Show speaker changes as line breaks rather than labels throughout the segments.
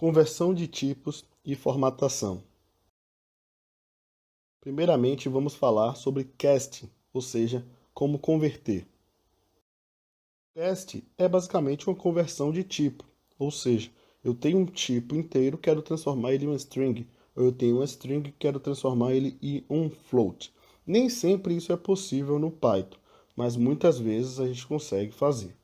Conversão de tipos e formatação. Primeiramente, vamos falar sobre casting, ou seja, como converter. Cast é basicamente uma conversão de tipo, ou seja, eu tenho um tipo inteiro, quero transformar ele em uma string, ou eu tenho uma string, quero transformar ele em um float. Nem sempre isso é possível no Python, mas muitas vezes a gente consegue fazer.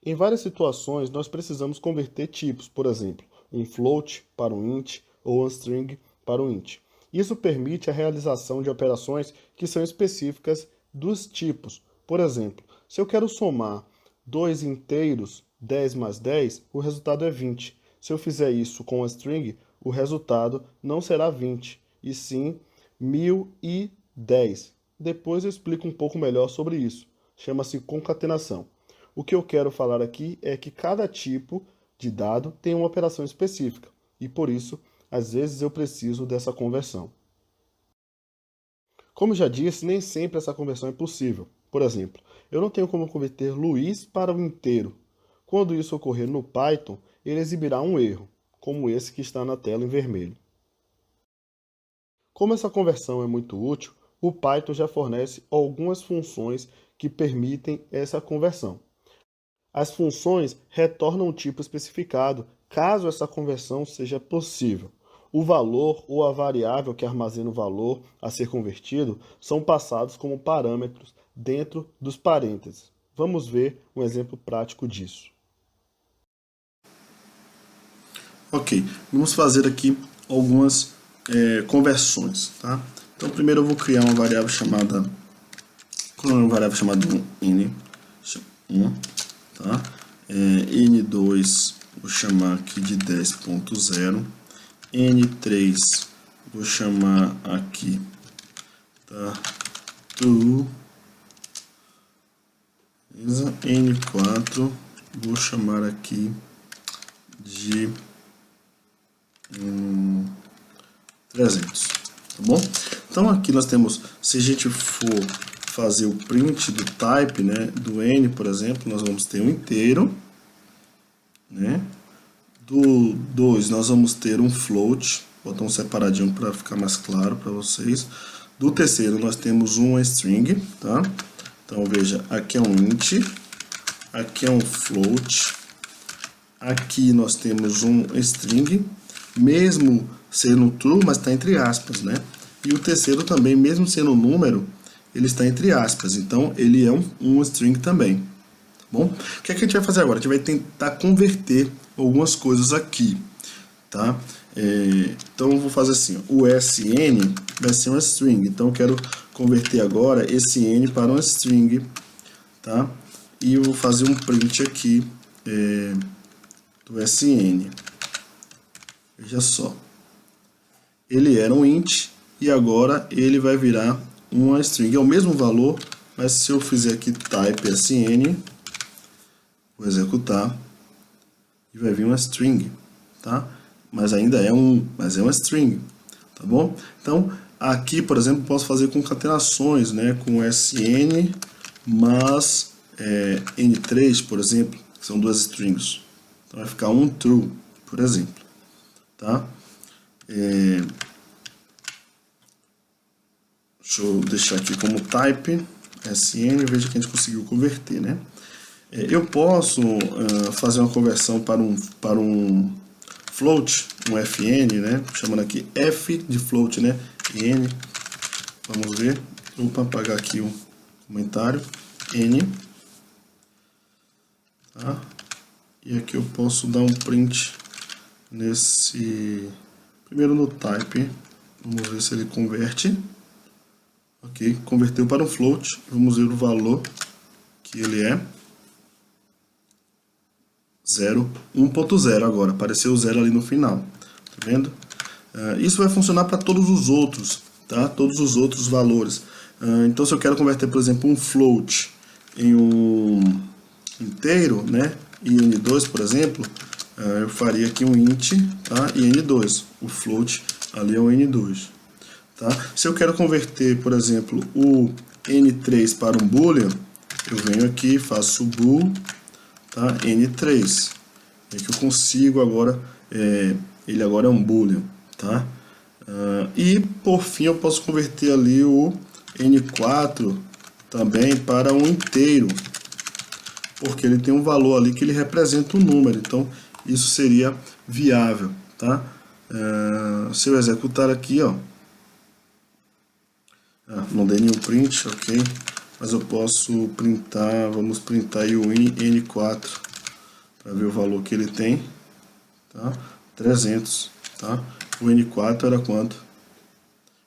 Em várias situações, nós precisamos converter tipos, por exemplo, um float para um int ou uma string para um int. Isso permite a realização de operações que são específicas dos tipos. Por exemplo, se eu quero somar dois inteiros, 10 mais 10, o resultado é 20. Se eu fizer isso com a string, o resultado não será 20, e sim 1010. Depois eu explico um pouco melhor sobre isso. Chama-se concatenação. O que eu quero falar aqui é que cada tipo de dado tem uma operação específica, e por isso, às vezes eu preciso dessa conversão. Como já disse, nem sempre essa conversão é possível. Por exemplo, eu não tenho como converter Luiz para o inteiro. Quando isso ocorrer no Python, ele exibirá um erro, como esse que está na tela em vermelho. Como essa conversão é muito útil, o Python já fornece algumas funções que permitem essa conversão. As funções retornam o tipo especificado, caso essa conversão seja possível. O valor ou a variável que armazena o valor a ser convertido são passados como parâmetros dentro dos parênteses. Vamos ver um exemplo prático disso.
Ok, vamos fazer aqui algumas conversões, tá? Então primeiro eu vou criar uma variável chamada n1, tá? N2 vou chamar aqui de 10.0, N3 vou chamar aqui, tá? True, N4 vou chamar aqui de 300, tá bom? Então aqui nós temos, se a gente for fazer o print do type, né, do n, por exemplo, nós vamos ter um inteiro, né? Do 2 nós vamos ter um float, vou botar um separadinho para ficar mais claro para vocês. Do terceiro nós temos uma string, tá? Então veja, aqui é um int, aqui é um float, aqui nós temos um string, mesmo sendo true, mas está entre aspas, né? E o terceiro também, mesmo sendo um número, ele está entre aspas, então ele é um string também. Bom, o que é que a gente vai fazer agora? A gente vai tentar converter algumas coisas aqui, tá? Então eu vou fazer assim, o sn vai ser uma string, então eu quero converter agora esse n para uma string, tá? E eu vou fazer um print aqui do sn. Veja só, ele era um int e agora ele vai virar uma string, é o mesmo valor, mas se eu fizer aqui type sn, vou executar e vai vir uma string, tá? Mas ainda é uma string, tá bom? Então, aqui, por exemplo, posso fazer concatenações, né, com sn mais n3, por exemplo, que são duas strings. Então vai ficar um true, por exemplo, tá? Deixa eu deixar aqui como type sn, veja que a gente conseguiu converter, né? Eu posso fazer uma conversão para um float, um fn, né? Chamando aqui f de float, né? N, vamos ver. Vou apagar aqui o comentário. N, tá? E aqui eu posso dar um print nesse, primeiro no type. Vamos ver se ele converte. Ok, converteu para um float. Vamos ver o valor que ele é. 1.0 agora, apareceu 0 ali no final, tá vendo? Isso vai funcionar para todos os outros, tá? Todos os outros valores. Então se eu quero converter, por exemplo, um float em um inteiro, né? E n2, por exemplo, eu faria aqui um int, tá? E n2, o float ali é o n2, tá? Se eu quero converter, por exemplo, o n3 para um boolean, eu venho aqui, faço bool, tá? N3. é que eu consigo agora, ele agora é um boolean, tá? E por fim eu posso converter ali o N4 também para um inteiro, porque ele tem um valor ali que ele representa um número, então isso seria viável, tá? Se eu executar aqui, ó, não dei nenhum print, ok, mas eu posso printar, vamos printar aí o N4 para ver o valor que ele tem, tá? 300, tá? O N4 era quanto?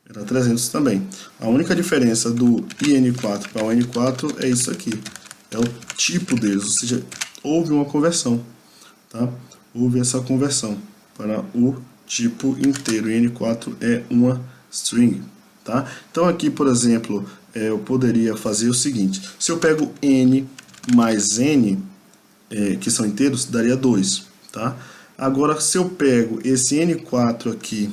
Era 300 também. A única diferença do IN4 para o N4 é isso aqui, é o tipo deles, ou seja, houve uma conversão, tá? Houve essa conversão para o tipo inteiro. N4 é uma string, tá? Então aqui, por exemplo, eu poderia fazer o seguinte: se eu pego n mais n, que são inteiros, daria 2, tá? Agora, se eu pego esse n4 aqui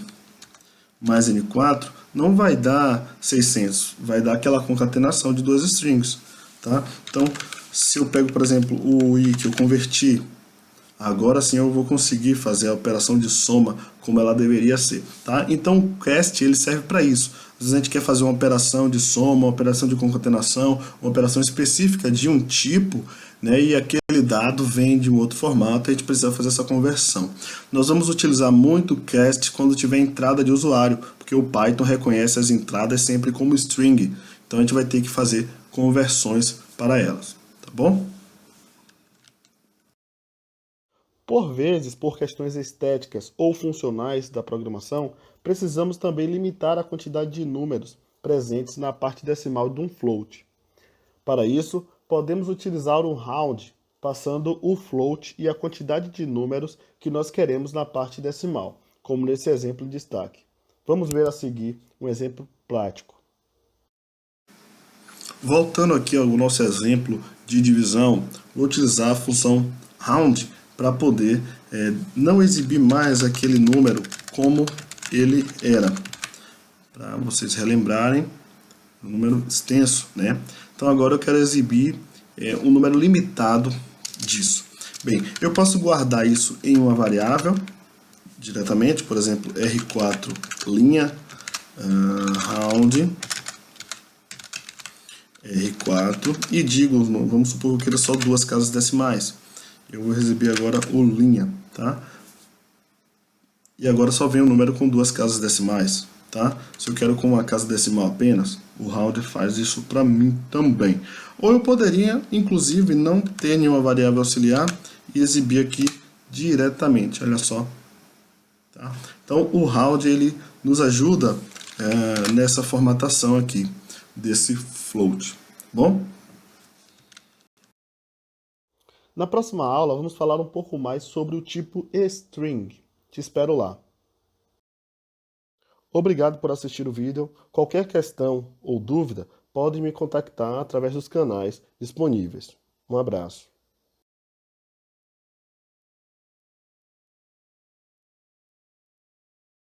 mais n4, não vai dar 600, vai dar aquela concatenação de duas strings, tá? Então, se eu pego, por exemplo, o i que eu converti, agora sim eu vou conseguir fazer a operação de soma como ela deveria ser, tá? Então o cast ele serve para isso. Às vezes a gente quer fazer uma operação de soma, uma operação de concatenação, uma operação específica de um tipo, né? E aquele dado vem de um outro formato e a gente precisa fazer essa conversão. Nós vamos utilizar muito o cast quando tiver entrada de usuário, porque o Python reconhece as entradas sempre como string. Então a gente vai ter que fazer conversões para elas, tá bom?
Por vezes, por questões estéticas ou funcionais da programação, precisamos também limitar a quantidade de números presentes na parte decimal de um float. Para isso, podemos utilizar um round, passando o float e a quantidade de números que nós queremos na parte decimal, como nesse exemplo em destaque. Vamos ver a seguir um exemplo prático.
Voltando aqui ao nosso exemplo de divisão, vou utilizar a função round para poder não exibir mais aquele número como ele era, para vocês relembrarem, um número extenso, né? Então agora eu quero exibir um número limitado disso. Bem, eu posso guardar isso em uma variável diretamente, por exemplo, R4 linha round R4 e digo, vamos supor que eu queira só duas casas decimais. Eu vou exibir agora o linha, tá? E agora só vem o número com duas casas decimais, tá? Se eu quero com uma casa decimal apenas, o round faz isso para mim também. Ou eu poderia, inclusive, não ter nenhuma variável auxiliar e exibir aqui diretamente, olha só. Tá? Então o round ele nos ajuda nessa formatação aqui desse float. Bom?
Na próxima aula, vamos falar um pouco mais sobre o tipo string. Te espero lá. Obrigado por assistir o vídeo. Qualquer questão ou dúvida, pode me contactar através dos canais disponíveis. Um abraço.